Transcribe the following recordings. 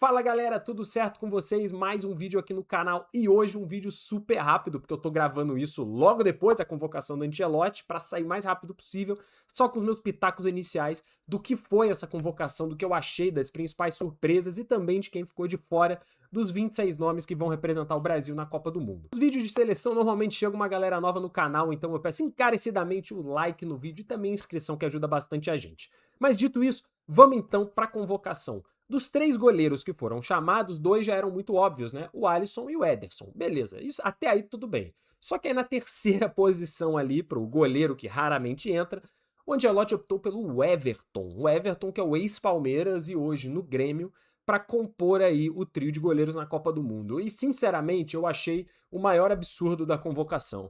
Fala galera, tudo certo com vocês? Mais um vídeo aqui no canal e hoje um vídeo super rápido, porque eu tô gravando isso logo depois da convocação do Ancelotti para sair o mais rápido possível, só com os meus pitacos iniciais do que foi essa convocação, do que eu achei das principais surpresas e também de quem ficou de fora dos 26 nomes que vão representar o Brasil na Copa do Mundo. Os vídeos de seleção normalmente chegam uma galera nova no canal, então eu peço encarecidamente o like no vídeo e também a inscrição que ajuda bastante a gente. Mas dito isso, vamos então para a convocação. Dos 3 goleiros que foram chamados, 2 já eram muito óbvios, né? O Alisson e o Ederson. Beleza, isso, até aí tudo bem. Só que aí na terceira posição ali, para o goleiro que raramente entra, o Ancelotti optou pelo Everton. O Everton que é o ex-Palmeiras e hoje no Grêmio, para compor aí o trio de goleiros na Copa do Mundo. E sinceramente eu achei o maior absurdo da convocação.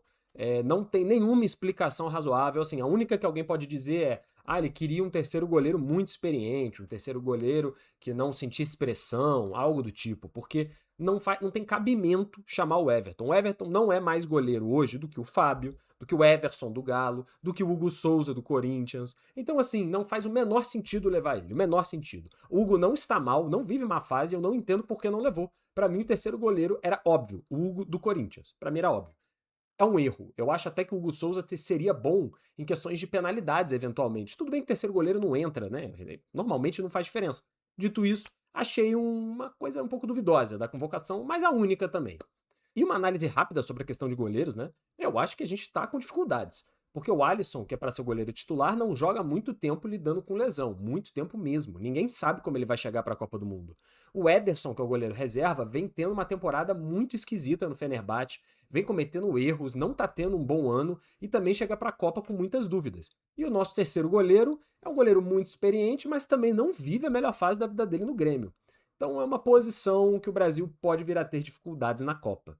Não tem nenhuma explicação razoável, assim, a única que alguém pode dizer é ele queria um terceiro goleiro muito experiente, um terceiro goleiro que não sentisse pressão, algo do tipo, porque não tem cabimento chamar o Everton. O Everton não é mais goleiro hoje do que o Fábio, do que o Everson do Galo, do que o Hugo Souza do Corinthians. Então, assim, não faz o menor sentido levar ele, o menor sentido. O Hugo não está mal, não vive má fase, eu não entendo por que não levou. Para mim, o terceiro goleiro era óbvio, o Hugo do Corinthians. Para mim era óbvio. É um erro. Eu acho até que o Hugo Souza seria bom em questões de penalidades, eventualmente. Tudo bem que o terceiro goleiro não entra, né? Normalmente não faz diferença. Dito isso, achei uma coisa um pouco duvidosa da convocação, mas a única também. E uma análise rápida sobre a questão de goleiros, né? Eu acho que a gente está com dificuldades. Porque o Alisson, que é para ser o goleiro titular, não joga há muito tempo lidando com lesão. Muito tempo mesmo. Ninguém sabe como ele vai chegar para a Copa do Mundo. O Ederson, que é o goleiro reserva, vem tendo uma temporada muito esquisita no Fenerbahçe, vem cometendo erros, não tá tendo um bom ano e também chega para a Copa com muitas dúvidas. E o nosso terceiro goleiro é um goleiro muito experiente, mas também não vive a melhor fase da vida dele no Grêmio. Então é uma posição que o Brasil pode vir a ter dificuldades na Copa.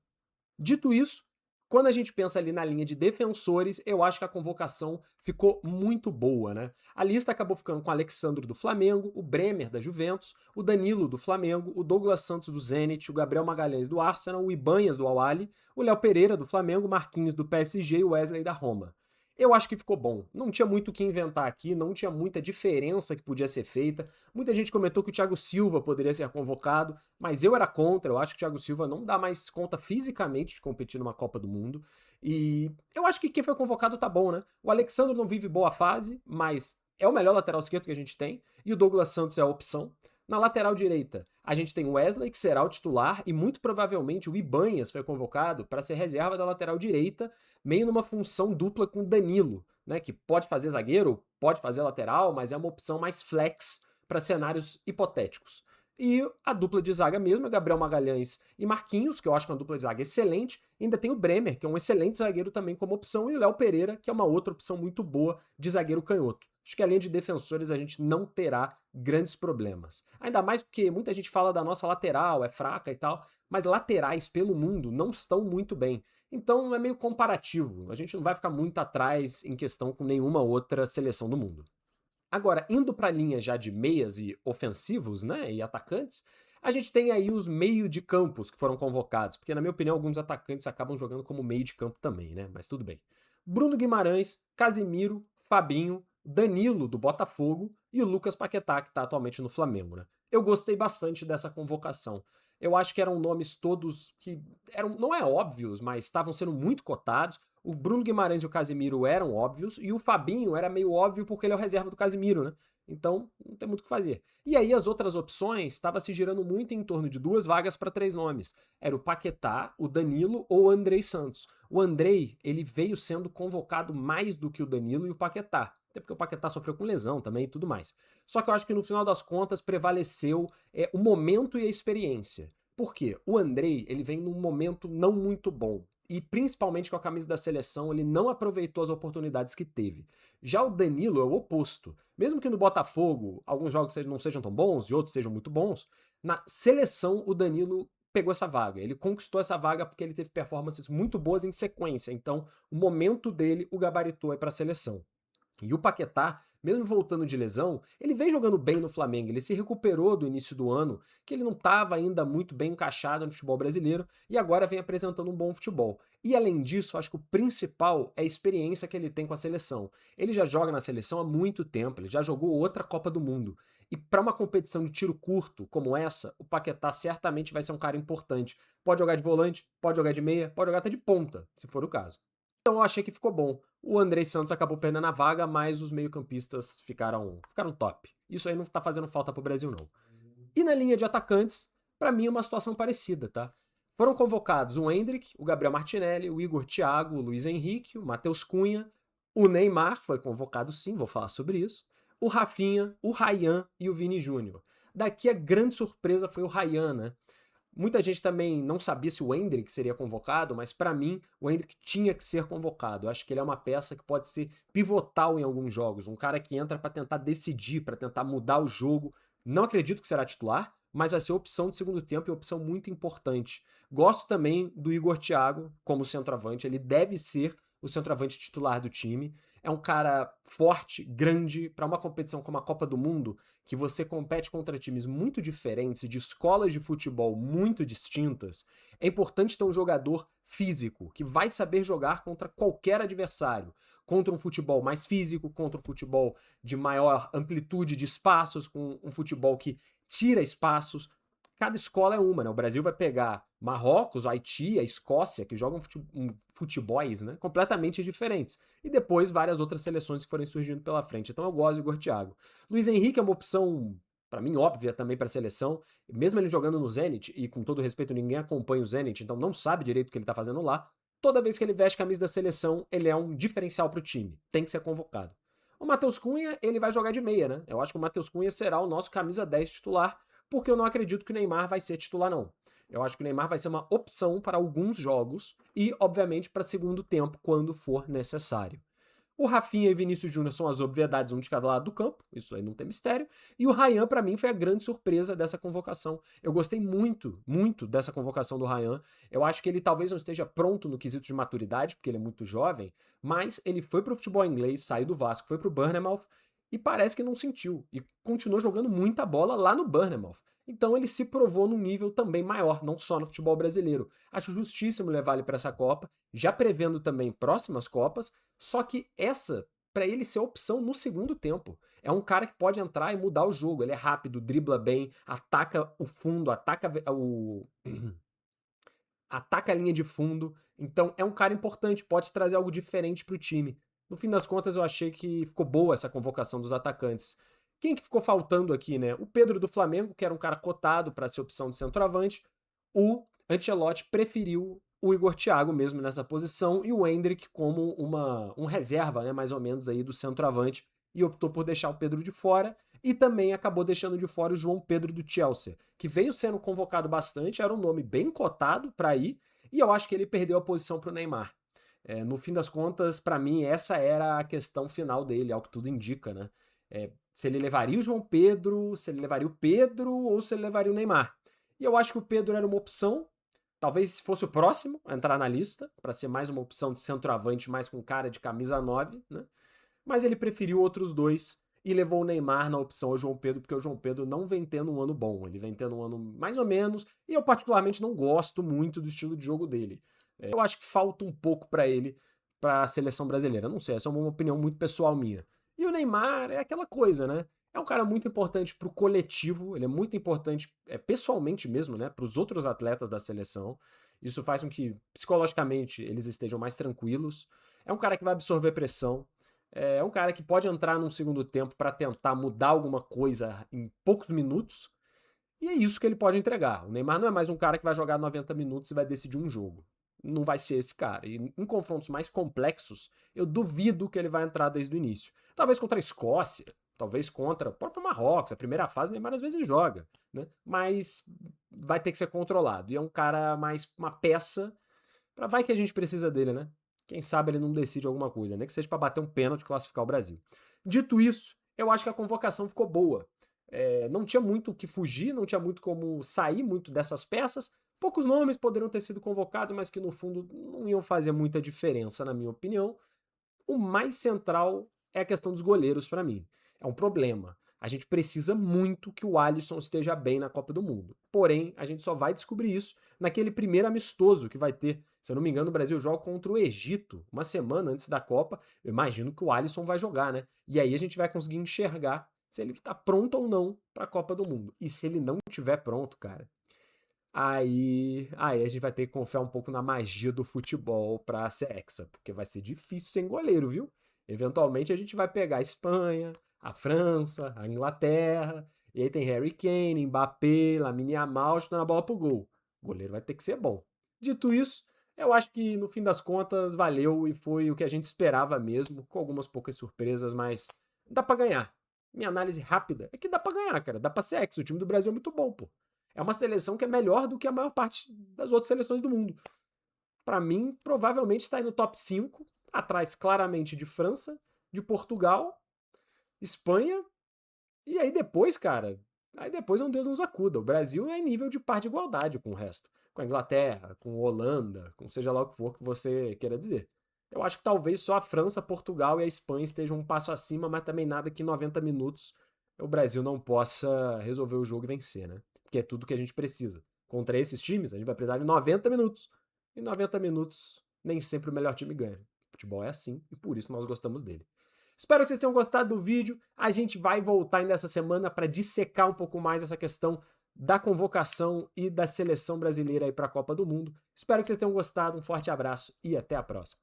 Dito isso, quando a gente pensa ali na linha de defensores, eu acho que a convocação ficou muito boa, né? A lista acabou ficando com o Alexandro do Flamengo, o Bremer da Juventus, o Danilo do Flamengo, o Douglas Santos do Zenit, o Gabriel Magalhães do Arsenal, o Ibanhas do Al-Ahly, o Léo Pereira do Flamengo, Marquinhos do PSG e o Wesley da Roma. Eu acho que ficou bom. Não tinha muito o que inventar aqui, não tinha muita diferença que podia ser feita. Muita gente comentou que o Thiago Silva poderia ser convocado, mas eu era contra. Eu acho que o Thiago Silva não dá mais conta fisicamente de competir numa Copa do Mundo. E eu acho que quem foi convocado tá bom, né? O Alexandre não vive boa fase, mas é o melhor lateral esquerdo que a gente tem. E o Douglas Santos é a opção. Na lateral direita, a gente tem o Wesley, que será o titular, e muito provavelmente o Ibanhas foi convocado para ser reserva da lateral direita, meio numa função dupla com o Danilo, né, que pode fazer zagueiro, pode fazer lateral, mas é uma opção mais flex para cenários hipotéticos. E a dupla de zaga mesmo é Gabriel Magalhães e Marquinhos, que eu acho que é uma dupla de zaga excelente. E ainda tem o Bremer, que é um excelente zagueiro também como opção, e o Léo Pereira, que é uma outra opção muito boa de zagueiro canhoto. Acho que além de defensores a gente não terá grandes problemas. Ainda mais porque muita gente fala da nossa lateral, é fraca e tal, mas laterais pelo mundo não estão muito bem. Então é meio comparativo, a gente não vai ficar muito atrás em questão com nenhuma outra seleção do mundo. Agora, indo para a linha já de meias e ofensivos, né, e atacantes, a gente tem aí os meio de campos que foram convocados, porque na minha opinião alguns atacantes acabam jogando como meio de campo também, né, mas tudo bem. Bruno Guimarães, Casimiro, Fabinho, Danilo do Botafogo e o Lucas Paquetá, que está atualmente no Flamengo, né. Eu gostei bastante dessa convocação. Eu acho que eram nomes todos que eram, não é óbvios, mas estavam sendo muito cotados. O Bruno Guimarães e o Casimiro eram óbvios, e o Fabinho era meio óbvio porque ele é o reserva do Casimiro, né? Então, não tem muito o que fazer. E aí, as outras opções estavam se girando muito em torno de 2 vagas para 3 nomes. Era o Paquetá, o Danilo ou o Andrei Santos. O Andrei, ele veio sendo convocado mais do que o Danilo e o Paquetá. Até porque o Paquetá sofreu com lesão também e tudo mais. Só que eu acho que no final das contas prevaleceu o momento e a experiência. Por quê? O Andrei, ele vem num momento não muito bom e principalmente com a camisa da seleção, ele não aproveitou as oportunidades que teve. Já o Danilo é o oposto. Mesmo que no Botafogo alguns jogos não sejam tão bons e outros sejam muito bons, na seleção o Danilo pegou essa vaga. Ele conquistou essa vaga porque ele teve performances muito boas em sequência. Então, o momento dele, o gabaritou é para a seleção. E o Paquetá, mesmo voltando de lesão, ele vem jogando bem no Flamengo, ele se recuperou do início do ano, que ele não estava ainda muito bem encaixado no futebol brasileiro, e agora vem apresentando um bom futebol. E além disso, acho que o principal é a experiência que ele tem com a seleção. Ele já joga na seleção há muito tempo, ele já jogou outra Copa do Mundo. E para uma competição de tiro curto como essa, o Paquetá certamente vai ser um cara importante. Pode jogar de volante, pode jogar de meia, pode jogar até de ponta, se for o caso. Então eu achei que ficou bom. O Andrei Santos acabou perdendo a vaga, mas os meio-campistas ficaram top. Isso aí não tá fazendo falta pro Brasil, não. E na linha de atacantes, para mim é uma situação parecida, tá? Foram convocados o Endrick, o Gabriel Martinelli, o Igor Thiago, o Luiz Henrique, o Matheus Cunha, o Neymar foi convocado sim, vou falar sobre isso, o Rafinha, o Ryan e o Vini Júnior. Daqui a grande surpresa foi o Ryan, né? Muita gente também não sabia se o Endrick seria convocado, mas para mim o Endrick tinha que ser convocado. Eu acho que ele é uma peça que pode ser pivotal em alguns jogos, um cara que entra para tentar decidir, para tentar mudar o jogo. Não acredito que será titular, mas vai ser opção de segundo tempo e opção muito importante. Gosto também do Igor Thiago como centroavante, ele deve ser o centroavante titular do time. É um cara forte, grande, para uma competição como a Copa do Mundo, que você compete contra times muito diferentes, de escolas de futebol muito distintas. É importante ter um jogador físico, que vai saber jogar contra qualquer adversário. Contra um futebol mais físico, contra um futebol de maior amplitude de espaços, com um futebol que tira espaços. Cada escola é uma, né? O Brasil vai pegar Marrocos, Haiti, a Escócia, que jogam futebols, né? Completamente diferentes. E depois várias outras seleções que forem surgindo pela frente. Então eu gosto do Igor Thiago. Luiz Henrique é uma opção, para mim, óbvia também para a seleção. Mesmo ele jogando no Zenit, e com todo respeito, ninguém acompanha o Zenit, então não sabe direito o que ele tá fazendo lá. Toda vez que ele veste a camisa da seleção, ele é um diferencial pro time. Tem que ser convocado. O Matheus Cunha, ele vai jogar de meia, né? Eu acho que o Matheus Cunha será o nosso camisa 10 titular, porque eu não acredito que o Neymar vai ser titular, não. Eu acho que o Neymar vai ser uma opção para alguns jogos e, obviamente, para segundo tempo, quando for necessário. O Rafinha e Vinícius Júnior são as obviedades, um de cada lado do campo, isso aí não tem mistério. E o Ryan, para mim, foi a grande surpresa dessa convocação. Eu gostei muito, muito dessa convocação do Ryan. Eu acho que ele talvez não esteja pronto no quesito de maturidade, porque ele é muito jovem, mas ele foi pro futebol inglês, saiu do Vasco, foi pro Bournemouth e parece que não sentiu. E continuou jogando muita bola lá no Bournemouth. Então ele se provou num nível também maior, não só no futebol brasileiro. Acho justíssimo levar ele para essa Copa, já prevendo também próximas Copas, só que essa, para ele ser opção no segundo tempo. É um cara que pode entrar e mudar o jogo. Ele é rápido, dribla bem, ataca o fundo, ataca a linha de fundo. Então é um cara importante, pode trazer algo diferente para o time. No fim das contas, eu achei que ficou boa essa convocação dos atacantes. Quem que ficou faltando aqui, né? O Pedro do Flamengo, que era um cara cotado para ser opção de centroavante. O Ancelotti preferiu o Igor Thiago mesmo nessa posição e o Endrick como um reserva, né, mais ou menos aí do centroavante, e optou por deixar o Pedro de fora e também acabou deixando de fora o João Pedro do Chelsea, que veio sendo convocado bastante, era um nome bem cotado para ir, e eu acho que ele perdeu a posição para o Neymar. No fim das contas, para mim, essa era a questão final dele, ao que tudo indica, né? Se ele levaria o João Pedro, se ele levaria o Pedro ou se ele levaria o Neymar. E eu acho que o Pedro era uma opção, talvez fosse o próximo a entrar na lista, para ser mais uma opção de centroavante, mais com cara de camisa 9, né? Mas ele preferiu outros dois e levou o Neymar na opção ao João Pedro, porque o João Pedro não vem tendo um ano bom, ele vem tendo um ano mais ou menos, e eu particularmente não gosto muito do estilo de jogo dele. Eu acho que falta um pouco para ele, para a seleção brasileira. Não sei, essa é uma opinião muito pessoal minha. E o Neymar é aquela coisa, né? É um cara muito importante pro coletivo, ele é muito importante pessoalmente mesmo, né? Para os outros atletas da seleção. Isso faz com que psicologicamente eles estejam mais tranquilos. É um cara que vai absorver pressão. É um cara que pode entrar num segundo tempo para tentar mudar alguma coisa em poucos minutos. E é isso que ele pode entregar. O Neymar não é mais um cara que vai jogar 90 minutos e vai decidir um jogo. Não vai ser esse cara. E em confrontos mais complexos, eu duvido que ele vai entrar desde o início. Talvez contra a Escócia, talvez contra o próprio Marrocos. A primeira fase, o Neymar às vezes joga, né? Mas vai ter que ser controlado. E é um cara mais uma peça para vai que a gente precisa dele, né? Quem sabe ele não decide alguma coisa, nem que seja para bater um pênalti e classificar o Brasil. Dito isso, eu acho que a convocação ficou boa. Não tinha muito o que fugir, não tinha muito como sair muito dessas peças. Poucos nomes poderiam ter sido convocados, mas que no fundo não iam fazer muita diferença, na minha opinião. O mais central é a questão dos goleiros para mim. É um problema. A gente precisa muito que o Alisson esteja bem na Copa do Mundo. Porém, a gente só vai descobrir isso naquele primeiro amistoso que vai ter. Se eu não me engano, o Brasil joga contra o Egito uma semana antes da Copa. Eu imagino que o Alisson vai jogar, né? E aí a gente vai conseguir enxergar se ele tá pronto ou não para a Copa do Mundo. E se ele não estiver pronto, cara, aí a gente vai ter que confiar um pouco na magia do futebol para ser hexa, porque vai ser difícil sem goleiro, viu? Eventualmente a gente vai pegar a Espanha, a França, a Inglaterra, e aí tem Harry Kane, Mbappé, Lamine Yamal chutando a bola pro gol. O goleiro vai ter que ser bom. Dito isso, eu acho que no fim das contas valeu e foi o que a gente esperava mesmo, com algumas poucas surpresas, mas dá pra ganhar. Minha análise rápida é que dá pra ganhar, cara. Dá pra ser ex. O time do Brasil é muito bom, pô. É uma seleção que é melhor do que a maior parte das outras seleções do mundo. Pra mim, provavelmente está aí no top 5, atrás claramente de França, de Portugal, Espanha, e aí depois, cara, aí depois é um Deus nos acuda. O Brasil é em nível de par de igualdade com o resto. Com a Inglaterra, com a Holanda, com seja lá o que for que você queira dizer. Eu acho que talvez só a França, Portugal e a Espanha estejam um passo acima, mas também nada que em 90 minutos o Brasil não possa resolver o jogo e vencer, né? Porque é tudo que a gente precisa. Contra esses times, a gente vai precisar de 90 minutos. E 90 minutos, nem sempre o melhor time ganha. O futebol é assim e por isso nós gostamos dele. Espero que vocês tenham gostado do vídeo. A gente vai voltar ainda essa semana para dissecar um pouco mais essa questão da convocação e da seleção brasileira aí para a Copa do Mundo. Espero que vocês tenham gostado. Um forte abraço e até a próxima.